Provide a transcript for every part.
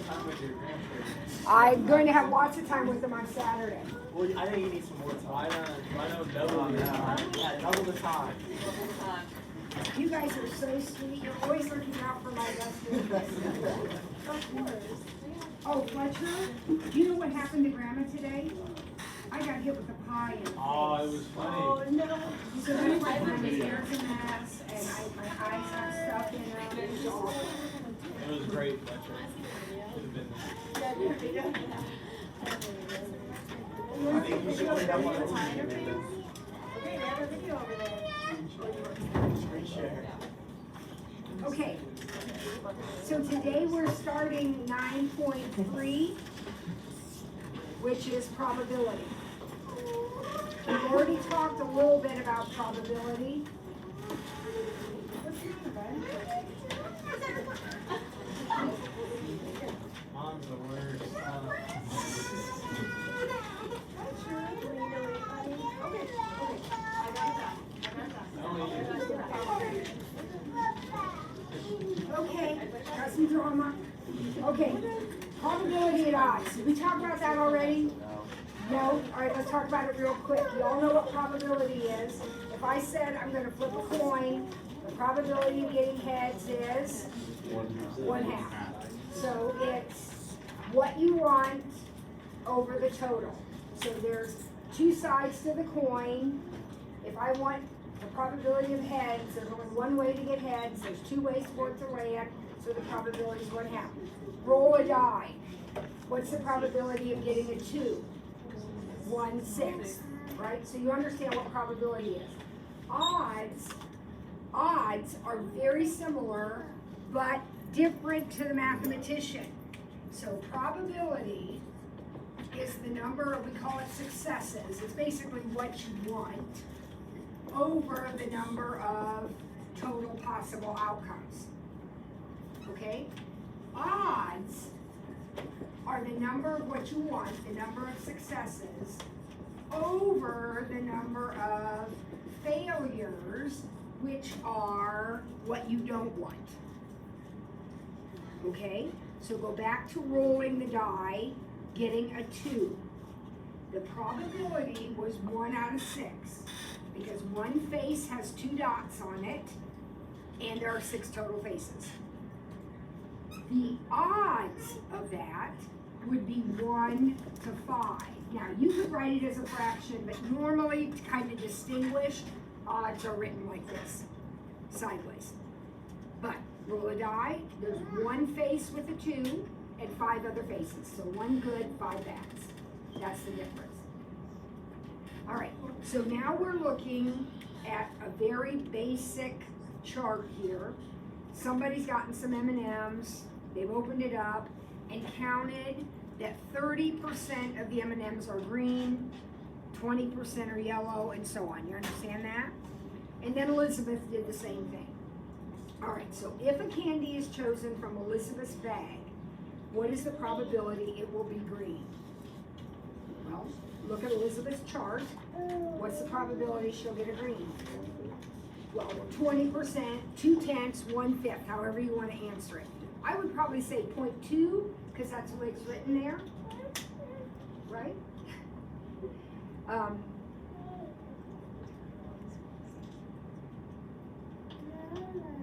time with your grandparents? I'm going to have lots of time with them on Saturday. Well, I think you need some more time. Why not double the time? Yeah, double the time. You guys are so sweet. You're always looking out for my best interests. Of course. Oh, Fletcher, do you know what happened to Grandma today? I got hit with a pie in the face. Oh, it was funny. Oh, no. So that's why my hair's a mess, and my eyes have stuff in them. It was awful. It was great, Fletcher. I think you should play that one. Okay, we have a video over there. Screen share. Okay, so today we're starting 9.3, which is probability. We've already talked a little bit about probability. Mom's the worst. Okay, got some drama. Okay, probability and odds. Did we talk about that already? No? All right, let's talk about it real quick. You all know what probability is. If I said I'm going to flip a coin, the probability of getting heads is 1/2. So it's what you want over the total. So there's two sides to the coin. If I want the probability of heads, there's only one way to get heads. There's two ways for it to land, so the probability is 1/2. Roll a die. What's the probability of getting a 2? 1/6, right? So you understand what probability is. Odds are very similar, but different to the mathematician. So probability is the number, we call it successes. It's basically what you want over the number of total possible outcomes. Okay? Odds are the number of what you want, the number of successes, over the number of failures, which are what you don't want. Okay? So go back to rolling the die, getting a 2. The probability was 1 out of 6, because one face has 2 dots on it, and there are 6 total faces. The odds of that would be 1 to 5. Now, you could write it as a fraction, but normally, to kind of distinguish, odds are written like this, sideways. But roll a die, there's one face with a 2 and 5 other faces. So 1 good, 5 bads. That's the difference. All right, so now we're looking at a very basic chart here. Somebody's gotten some M&Ms, they've opened it up and counted that 30% of the M&Ms are green, 20% are yellow, and so on. You understand that? And then Elizabeth did the same thing. All right, so if a candy is chosen from Elizabeth's bag, what is the probability it will be green? Well, look at Elizabeth's chart. What's the probability she'll get a green? Well, 20%, 2/10, 1/5, however you want to answer it. I would probably say 0.2, because that's the way it's written there, right?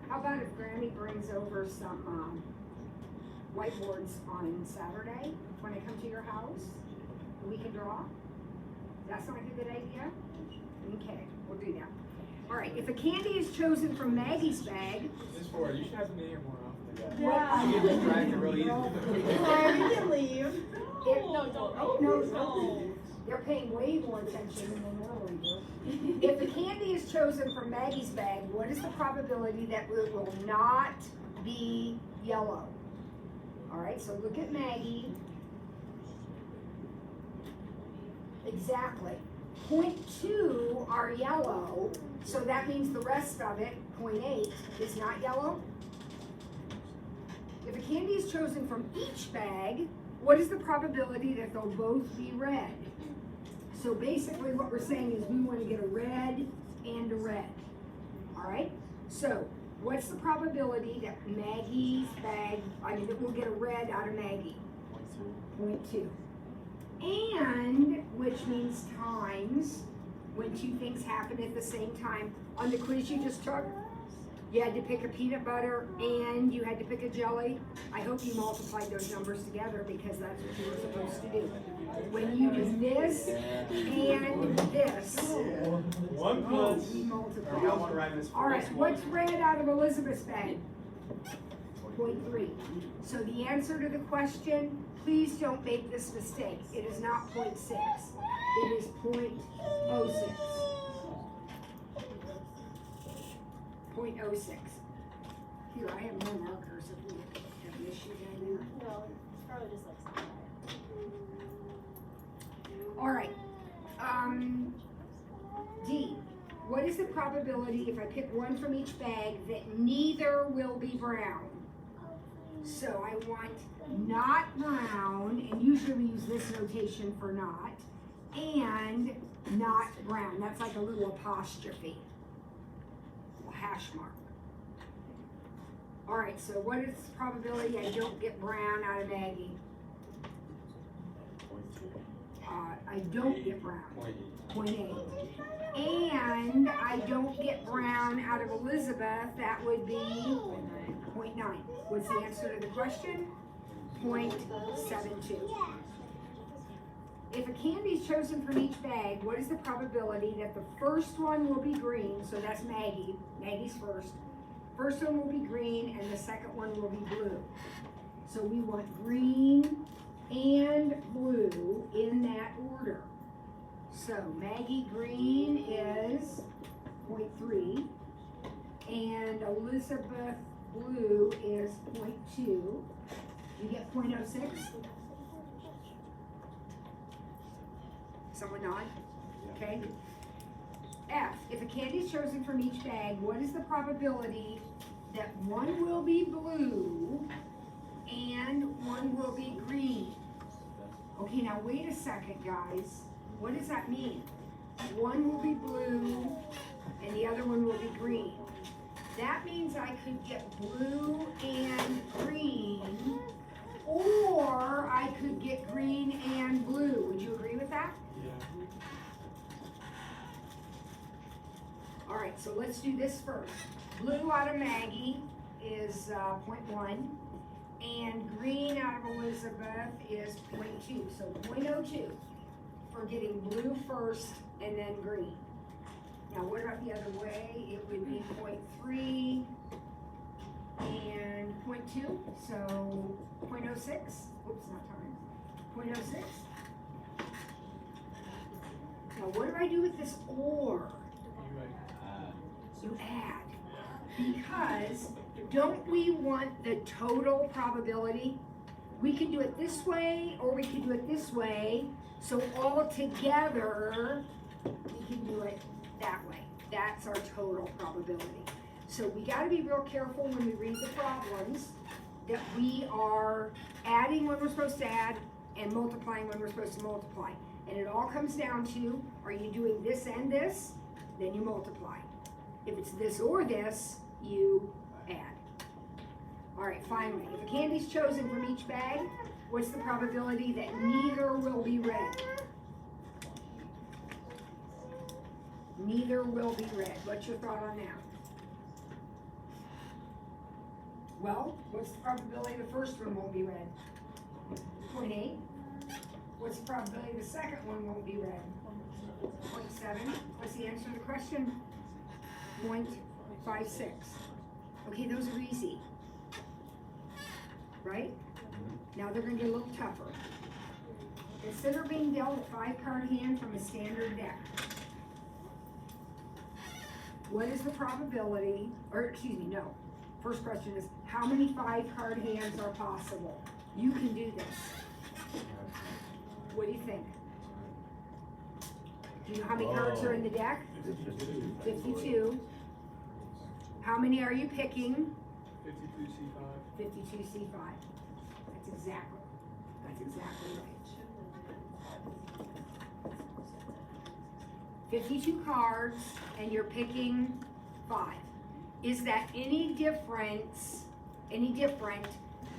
How about if Grammy brings over some whiteboards on Saturday when I come to your house? We can draw? That sound like a good idea? Okay, we'll do that. All right, if a candy is chosen from Maggie's bag. This for you should have me here more often. Yeah. You get distracted really easy. You can leave. No. They're paying way more attention than they normally do. If the candy is chosen from Maggie's bag, what is the probability that it will not be yellow? All right, so look at Maggie. Exactly. 0.2 are yellow, so that means the rest of it, 0.8, is not yellow. If a candy is chosen from each bag, what is the probability that they'll both be red? So basically what we're saying is we want to get a red and a red. All right? So what's the probability that Maggie's bag, that we'll get a red out of Maggie? 0.2. And, which means times, when two things happen at the same time. On the quiz you just took, you had to pick a peanut butter and you had to pick a jelly. I hope you multiplied those numbers together because that's what you were supposed to do. When you do this and this, One plus. we We multiply. got one right, Miss. All right, what's red out of Elizabeth's bag? 0.3. So the answer to the question, please don't make this mistake. It is not 0.6. It is 0.06. 0.06. Here, I have more markers if we have an issue down there. No, it's probably just like something. All right. D. What is the probability if I pick one from each bag that neither will be brown? So I want not brown, and usually we use this notation for not, and not brown. That's like a little apostrophe, a hash mark. All right, so what is the probability I don't get brown out of Maggie? I don't get brown. 0.8. And I don't get brown out of Elizabeth, that would be 0.9. What's the answer to the question? 0.72. If a candy is chosen from each bag, what is the probability that the first one will be green, so that's Maggie, Maggie's first. First one will be green and the second one will be blue. So we want green and blue in that order. So Maggie green is 0.3 and Elizabeth blue is 0.2. You get 0.06? Someone nod? Okay. F, if a candy is chosen from each bag, what is the probability that one will be blue and one will be green? Okay, now wait a second, guys. What does that mean? One will be blue and the other one will be green. That means I could get blue and green, or I could get green and blue. Would you agree with that? Yeah. All right, so let's do this first. Blue out of Maggie is 0.1, and green out of Elizabeth is 0.2, so 0.02 for getting blue first and then green. Now, what about the other way? It would be 0.3 and 0.2, so 0.06. Oops, not times. 0.06. Now, what do I do with this or? You add. Because don't we want the total probability? We can do it this way or we can do it this way. So all together, we can do it that way. That's our total probability. So we got to be real careful when we read the problems that we are adding when we're supposed to add and multiplying when we're supposed to multiply. And it all comes down to, are you doing this and this? Then you multiply. If it's this or this, you add. All right, finally, if a candy's chosen from each bag, what's the probability that neither will be red? Neither will be red. What's your thought on that? Well, what's the probability the first one won't be red? 0.8. What's the probability the second one won't be red? 0.7. What's the answer to the question? 0.56. Okay, those are easy. Right? Now they're going to get a little tougher. Consider being dealt a 5-card hand from a standard deck. What is the probability, or excuse me, no. First question is, how many 5-card hands are possible? You can do this. What do you think? Do you know how many cards are in the deck? 52. How many are you picking? 52C5. 52C5. That's exactly right. 52 cards, and you're picking 5. Is that any different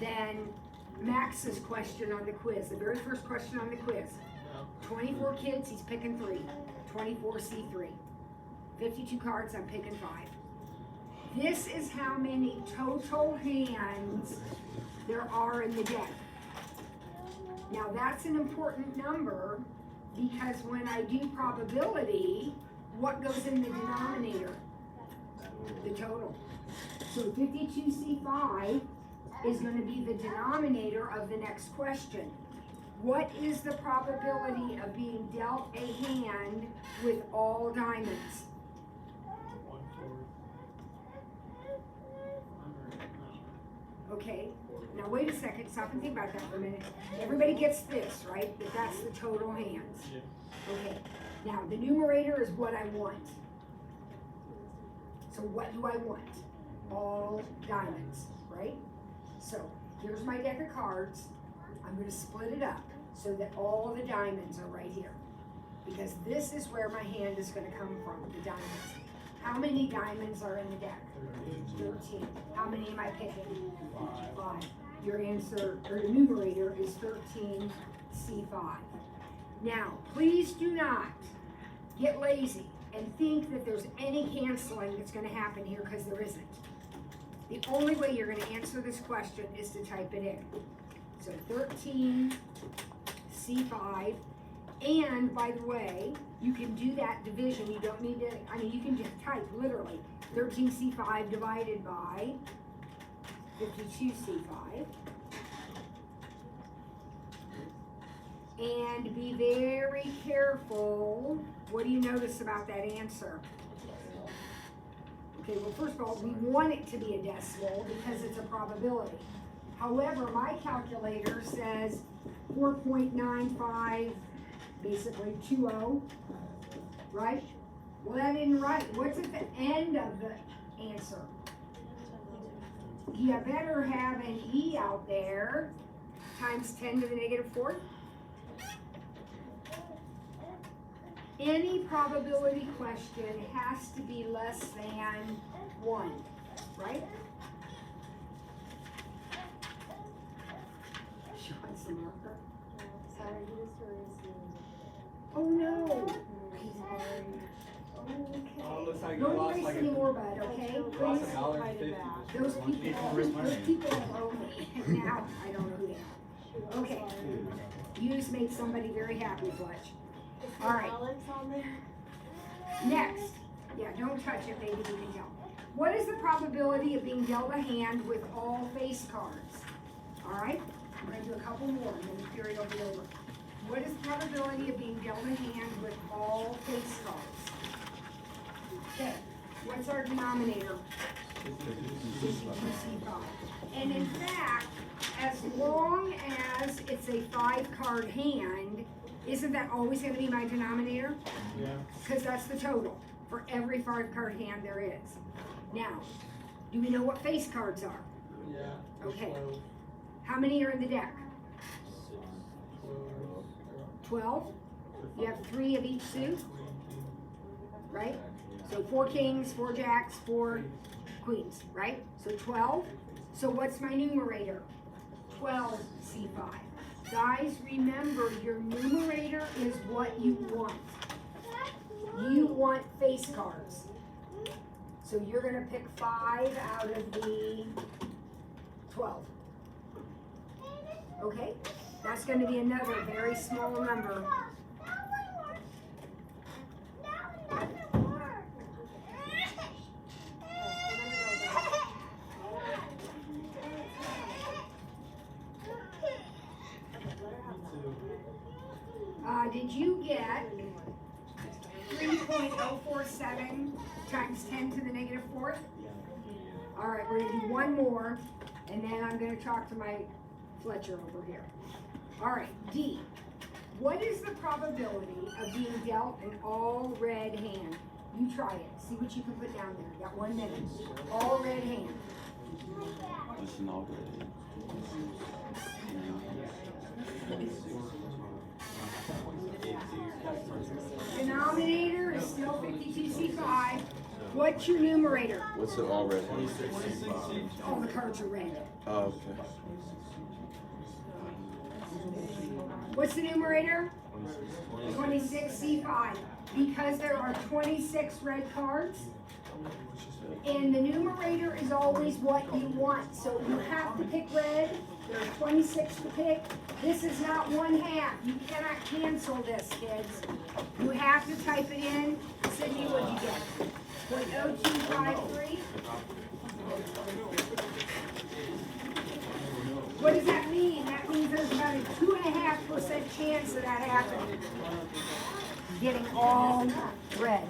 than Max's question on the quiz, the very first question on the quiz? No. 24 kids, he's picking 3. 24 C3. 52 cards, I'm picking 5. This is how many total hands there are in the deck. Now that's an important number because when I do probability, what goes in the denominator? The total. So 52C5 is going to be the denominator of the next question. What is the probability of being dealt a hand with all diamonds? 1/4. Okay, now wait a second, stop and think about that for a minute. Everybody gets this, right? That that's the total hands. Yeah. Okay, now the numerator is what I want. So what do I want? All diamonds, right? So here's my deck of cards. I'm going to split it up so that all the diamonds are right here. Because this is where my hand is going to come from, the diamonds. How many diamonds are in the deck? 13. How many am I picking? 5. Your answer, or your numerator, is 13C5. Now, please do not get lazy and think that there's any canceling that's going to happen here, because there isn't. The only way you're going to answer this question is to type it in. So 13C5, and by the way, you can do that division. You don't need to, I mean, you can just type literally 13C5 divided by 52C5. And be very careful. What do you notice about that answer? Okay, well, first of all, we want it to be a decimal because it's a probability. However, my calculator says 4.95, basically 20, right? Well, that isn't right. What's at the end of the answer? You better have an E out there, times 10 to the negative 4th. Any probability question has to be less than 1, right? She wants the marker. Sorry, he was Oh no. Oh, looks like you Don't lost erase like anymore, bud, okay? you lost Please. $1.50. Those people owe me. Now, I don't know who they are. Okay. You just made somebody very happy, Fletch. All right. Alex on there? Next. Yeah, don't touch it, baby, you can tell. What is the probability of being dealt a hand with all face cards? All right? I'm going to do a couple more, and then the period will be over. What is the probability of being dealt a hand with all face cards? Okay. What's our denominator? 52C5. And in fact, as long as it's a 5-card hand, isn't that always going to be my denominator? Yeah. Because that's the total for every 5-card hand there is. Now, do we know what face cards are? Yeah. Okay. How many are in the deck? 12. You have 3 of each suit, right? So 4 kings, 4 jacks, 4 queens, right? So 12. So what's my numerator? 12C5. Guys, remember, your numerator is what you want. You want face cards. So you're going to pick 5 out of the 12. Okay? That's going to be another very small number. Did you get 3.047 times 10 to the negative 4th? All right, we're going to do one more, and then I'm going to talk to my Fletcher over here. All right, D. What is the probability of being dealt an all red hand? You try it. See what you can put down there. You got 1 minute. All red hand. What's an all red? Denominator is still 52C5. What's your numerator? What's it already? All the cards are red. Oh, okay. What's the numerator? 26C5. Because there are 26 red cards, and the numerator is always what you want. So you have to pick red. There are 26 to pick. This is not 1/2. You cannot cancel this, kids. You have to type it in. Sydney, what'd you get? 0.0253. What does that mean? That means there's about a 2.5% chance of that happening. Getting all red.